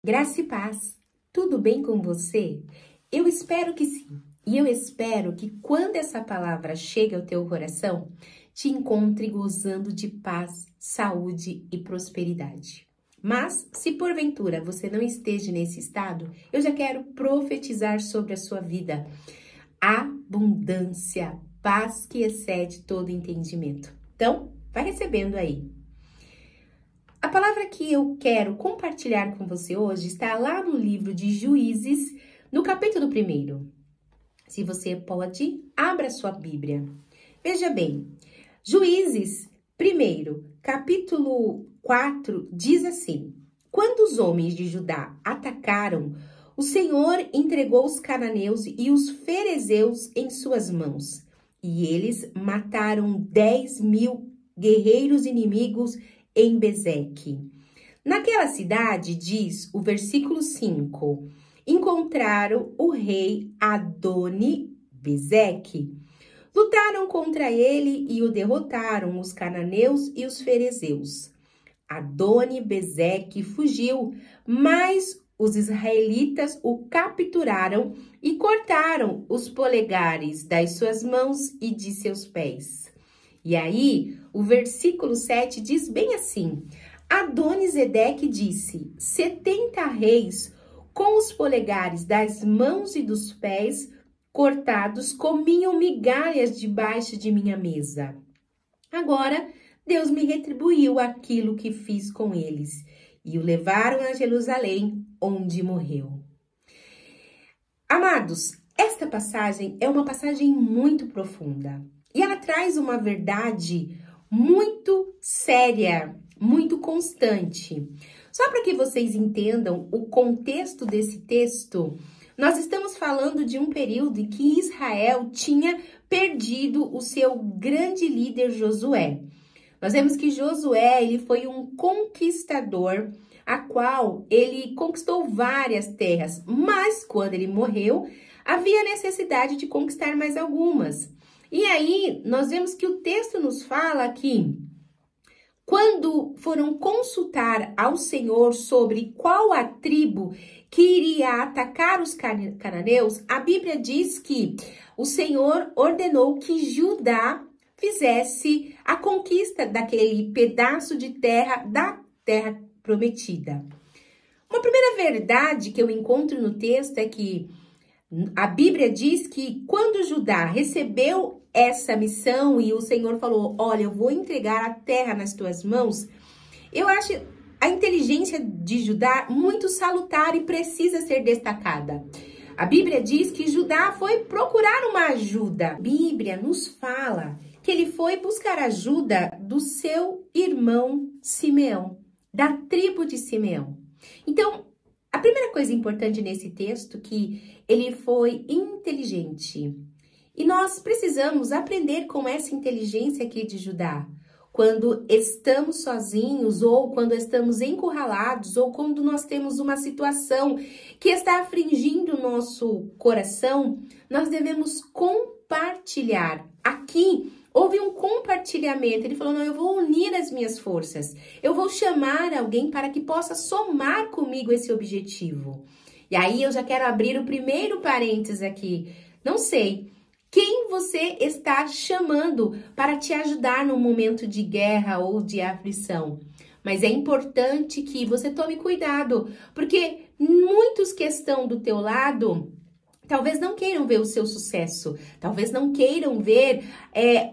Graça e paz, tudo bem com você? Eu espero que sim. E eu espero que quando essa palavra chega ao teu coração, te encontre gozando de paz, saúde e prosperidade. Mas, se porventura você não esteja nesse estado, eu já quero profetizar sobre a sua vida. Abundância, paz que excede todo entendimento. Então, vai recebendo aí. A palavra que eu quero compartilhar com você hoje está lá no livro de Juízes, no capítulo 1. Se você pode, abra sua Bíblia. Veja bem, Juízes 1, capítulo 4, diz assim: Quando os homens de Judá atacaram, o Senhor entregou os cananeus e os ferezeus em suas mãos, e eles mataram 10.000 guerreiros inimigos em Bezeque. Naquela cidade, diz o versículo 5, encontraram o rei Adoni-Bezeque. Lutaram contra ele e o derrotaram, os cananeus e os ferezeus. Adoni-Bezeque fugiu, mas os israelitas o capturaram e cortaram os polegares das suas mãos e de seus pés. E aí, o versículo 7 diz bem assim: Adoni-Zedeque disse: 70 reis com os polegares das mãos e dos pés cortados comiam migalhas debaixo de minha mesa. Agora, Deus me retribuiu aquilo que fiz com eles e o levaram a Jerusalém, onde morreu. Amados, esta passagem é uma passagem muito profunda e ela traz uma verdade muito séria, muito constante. Só para que vocês entendam o contexto desse texto, nós estamos falando de um período em que Israel tinha perdido o seu grande líder Josué. Nós vemos que Josué, ele foi um conquistador, a qual ele conquistou várias terras, mas quando ele morreu, havia necessidade de conquistar mais algumas. E aí, nós vemos que o texto nos fala que quando foram consultar ao Senhor sobre qual a tribo que iria atacar os cananeus, a Bíblia diz que o Senhor ordenou que Judá fizesse a conquista daquele pedaço de terra, da terra prometida. Uma primeira verdade que eu encontro no texto é que a Bíblia diz que quando Judá recebeu essa missão e o Senhor falou, olha, eu vou entregar a terra nas tuas mãos, eu acho a inteligência de Judá muito salutar e precisa ser destacada. A Bíblia diz que Judá foi procurar uma ajuda. A Bíblia nos fala que ele foi buscar ajuda do seu irmão Simeão, da tribo de Simeão. Então, a primeira coisa importante nesse texto é que ele foi inteligente. E nós precisamos aprender com essa inteligência aqui de Judá. Quando estamos sozinhos, ou quando estamos encurralados, ou quando nós temos uma situação que está afligindo o nosso coração, nós devemos compartilhar. Aqui houve um compartilhamento. Ele falou, não, eu vou unir as minhas forças. Eu vou chamar alguém para que possa somar comigo esse objetivo. E aí eu já quero abrir o primeiro parênteses aqui. Não sei quem você está chamando para te ajudar no momento de guerra ou de aflição. Mas é importante que você tome cuidado, porque muitos que estão do teu lado talvez não queiram ver o seu sucesso, talvez não queiram ver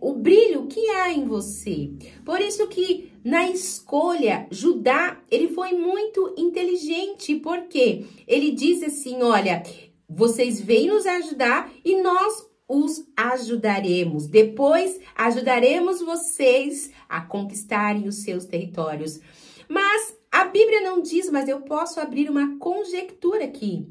o brilho que há em você. Por isso que na escolha, Judá, ele foi muito inteligente, porque ele diz assim, olha, vocês vêm nos ajudar e nós os ajudaremos. Depois, ajudaremos vocês a conquistarem os seus territórios. Mas a Bíblia não diz, mas eu posso abrir uma conjectura aqui.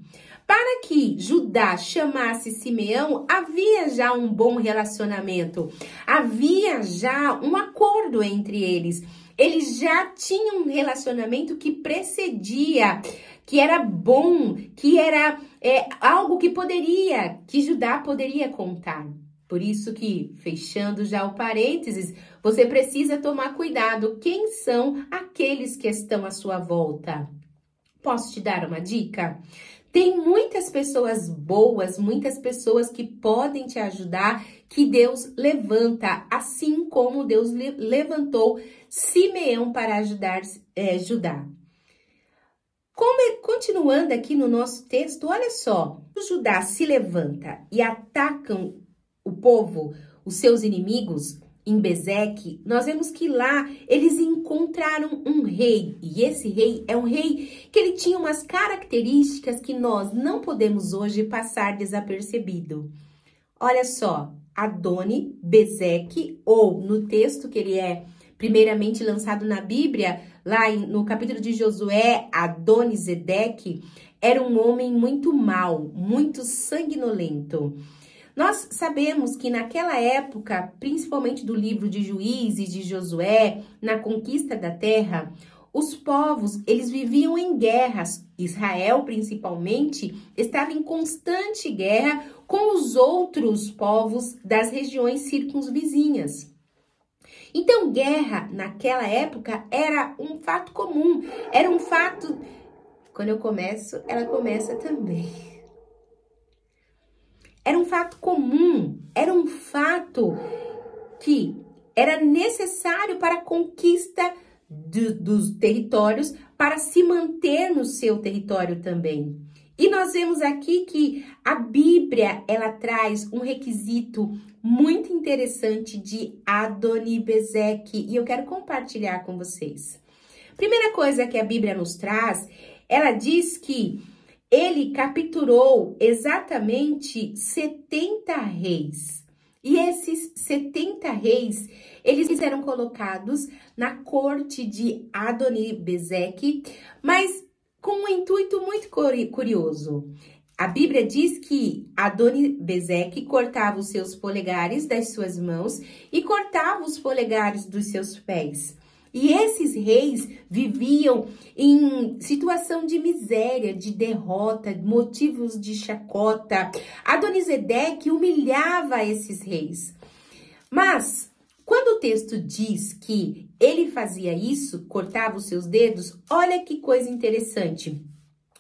Para que Judá chamasse Simeão, havia já um bom relacionamento, havia já um acordo entre eles. Eles já tinham um relacionamento que precedia, que era bom, que era algo que Judá poderia contar. Por isso que, fechando já o parênteses, você precisa tomar cuidado. Quem são aqueles que estão à sua volta? Posso te dar uma dica? Tem muitas pessoas boas, muitas pessoas que podem te ajudar, que Deus levanta, assim como Deus levantou Simeão para ajudar Judá. Continuando aqui no nosso texto, olha só, o Judá se levanta e atacam o povo, os seus inimigos, em Bezeque, nós vemos que lá eles encontraram um rei, e esse rei é um rei que ele tinha umas características que nós não podemos hoje passar desapercebido. Olha só, Adoni-Bezeque, ou no texto que ele é primeiramente lançado na Bíblia, lá no capítulo de Josué, Adoni-Zedeque, era um homem muito mau, muito sanguinolento. Nós sabemos que naquela época, principalmente do livro de Juízes, de Josué, na conquista da terra, os povos, eles viviam em guerras. Israel, principalmente, estava em constante guerra com os outros povos das regiões circunvizinhas. Então, guerra naquela época era um fato comum, era um fato... Quando eu começo, ela começa também. Era um fato comum, era um fato que era necessário para a conquista dos territórios, para se manter no seu território também. E nós vemos aqui que a Bíblia, ela traz um requisito muito interessante de Adoni-Bezeque, e eu quero compartilhar com vocês. Primeira coisa que a Bíblia nos traz, ela diz que ele capturou exatamente 70 reis. E esses 70 reis, eles eram colocados na corte de Adoni-Bezeque, mas com um intuito muito curioso. A Bíblia diz que Adoni-Bezeque cortava os seus polegares das suas mãos e cortava os polegares dos seus pés. E esses reis viviam em situação de miséria, de derrota, motivos de chacota. Adoni-Zedeque humilhava esses reis. Mas, quando o texto diz que ele fazia isso, cortava os seus dedos, olha que coisa interessante.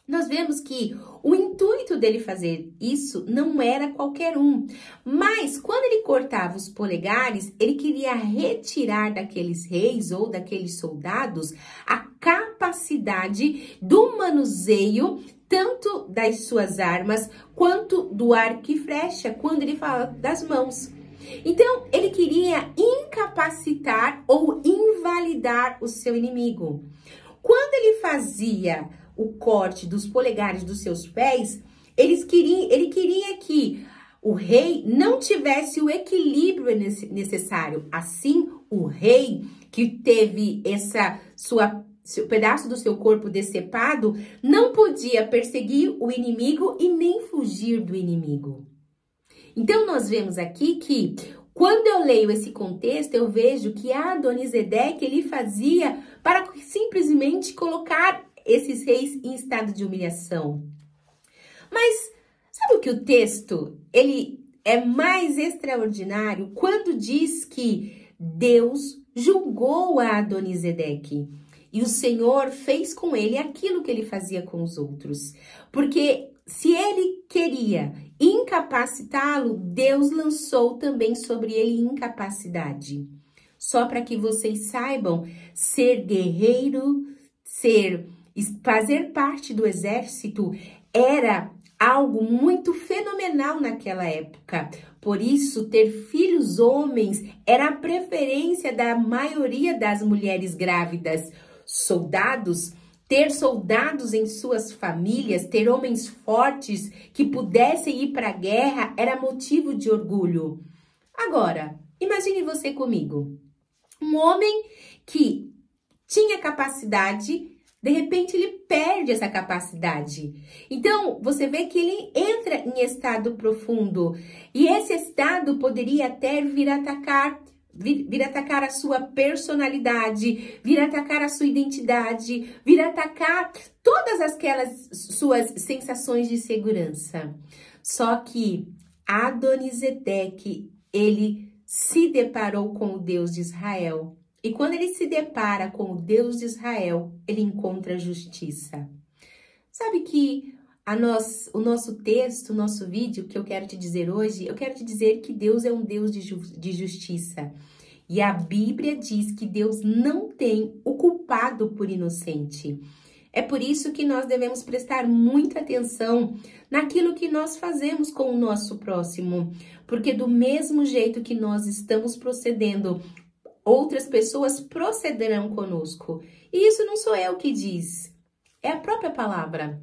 Nós vemos que o intuito dele fazer isso não era qualquer um, mas quando ele cortava os polegares, ele queria retirar daqueles reis ou daqueles soldados a capacidade do manuseio tanto das suas armas quanto do arco e flecha, quando ele fala das mãos. Então, ele queria incapacitar ou invalidar o seu inimigo. Quando ele fazia o corte dos polegares dos seus pés, ele queria que o rei não tivesse o equilíbrio necessário. Assim, o rei que teve seu pedaço do seu corpo decepado não podia perseguir o inimigo e nem fugir do inimigo. Então, nós vemos aqui que quando eu leio esse contexto, eu vejo que Adoni-Zedeque ele fazia para simplesmente colocar esses reis em estado de humilhação. Mas sabe o que o texto, ele é mais extraordinário quando diz que Deus julgou a Adoni-Zedeque e o Senhor fez com ele aquilo que ele fazia com os outros. Porque se ele queria incapacitá-lo, Deus lançou também sobre ele incapacidade. Só para que vocês saibam, ser guerreiro, fazer parte do exército era algo muito fenomenal naquela época. Por isso, ter filhos homens era a preferência da maioria das mulheres grávidas. Ter soldados em suas famílias, ter homens fortes que pudessem ir para a guerra era motivo de orgulho. Agora, imagine você comigo. Um homem que tinha capacidade, de repente ele perde essa capacidade. Então, você vê que ele entra em estado profundo. E esse estado poderia até vir atacar a sua personalidade, vir atacar a sua identidade, vir atacar todas aquelas suas sensações de segurança. Só que Adoni-Zedeque, ele se deparou com o Deus de Israel. E quando ele se depara com o Deus de Israel, ele encontra justiça. Sabe que o nosso texto, o nosso vídeo que eu quero te dizer hoje, eu quero te dizer que Deus é um Deus de justiça. E a Bíblia diz que Deus não tem o culpado por inocente. É por isso que nós devemos prestar muita atenção naquilo que nós fazemos com o nosso próximo. Porque do mesmo jeito que nós estamos procedendo, outras pessoas procederão conosco. E isso não sou eu que diz, é a própria palavra.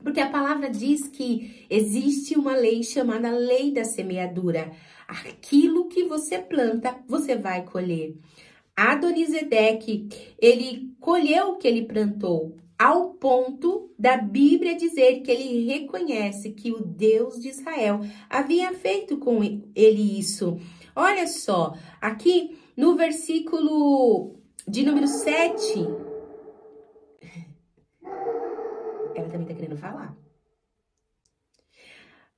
Porque a palavra diz que existe uma lei chamada lei da semeadura. Aquilo que você planta, você vai colher. Adonisedeque, ele colheu o que ele plantou, ao ponto da Bíblia dizer que ele reconhece que o Deus de Israel havia feito com ele isso. Olha só, aqui no versículo de número 7... Ela também está querendo falar.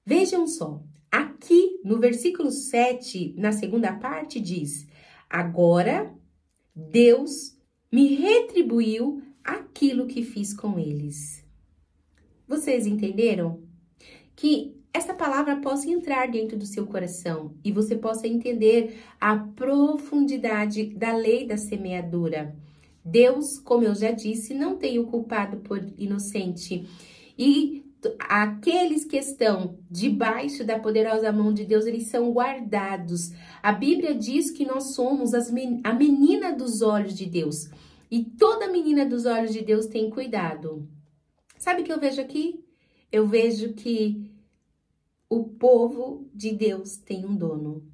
Vejam só, aqui no versículo 7, na segunda parte, diz: agora Deus me retribuiu aquilo que fiz com eles. Vocês entenderam? Que essa palavra possa entrar dentro do seu coração e você possa entender a profundidade da lei da semeadura. Deus, como eu já disse, não tem o culpado por inocente. E aqueles que estão debaixo da poderosa mão de Deus, eles são guardados. A Bíblia diz que nós somos a menina dos olhos de Deus. E toda menina dos olhos de Deus tem cuidado. Sabe o que eu vejo aqui? Eu vejo que o povo de Deus tem um dono.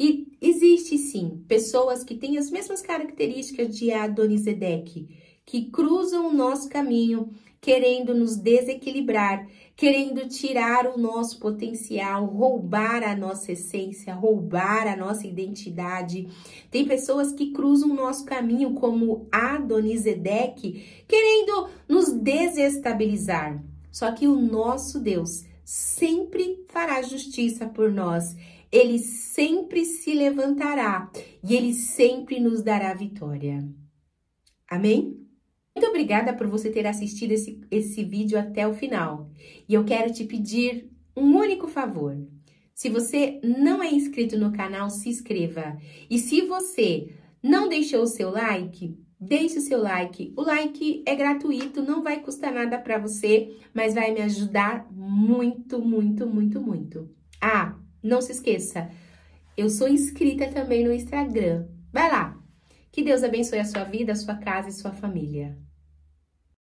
E existe sim pessoas que têm as mesmas características de Adonisedeque, que cruzam o nosso caminho, querendo nos desequilibrar, querendo tirar o nosso potencial, roubar a nossa essência, roubar a nossa identidade. Tem pessoas que cruzam o nosso caminho como Adonisedeque, querendo nos desestabilizar. Só que o nosso Deus sempre fará justiça por nós. Ele sempre se levantará e ele sempre nos dará vitória. Amém? Muito obrigada por você ter assistido esse vídeo até o final. E eu quero te pedir um único favor. Se você não é inscrito no canal, se inscreva. E se você não deixou o seu like, deixe o seu like. O like é gratuito, não vai custar nada para você, mas vai me ajudar muito, muito, muito, muito. Ah, não se esqueça, eu sou inscrita também no Instagram. Vai lá. Que Deus abençoe a sua vida, a sua casa e sua família.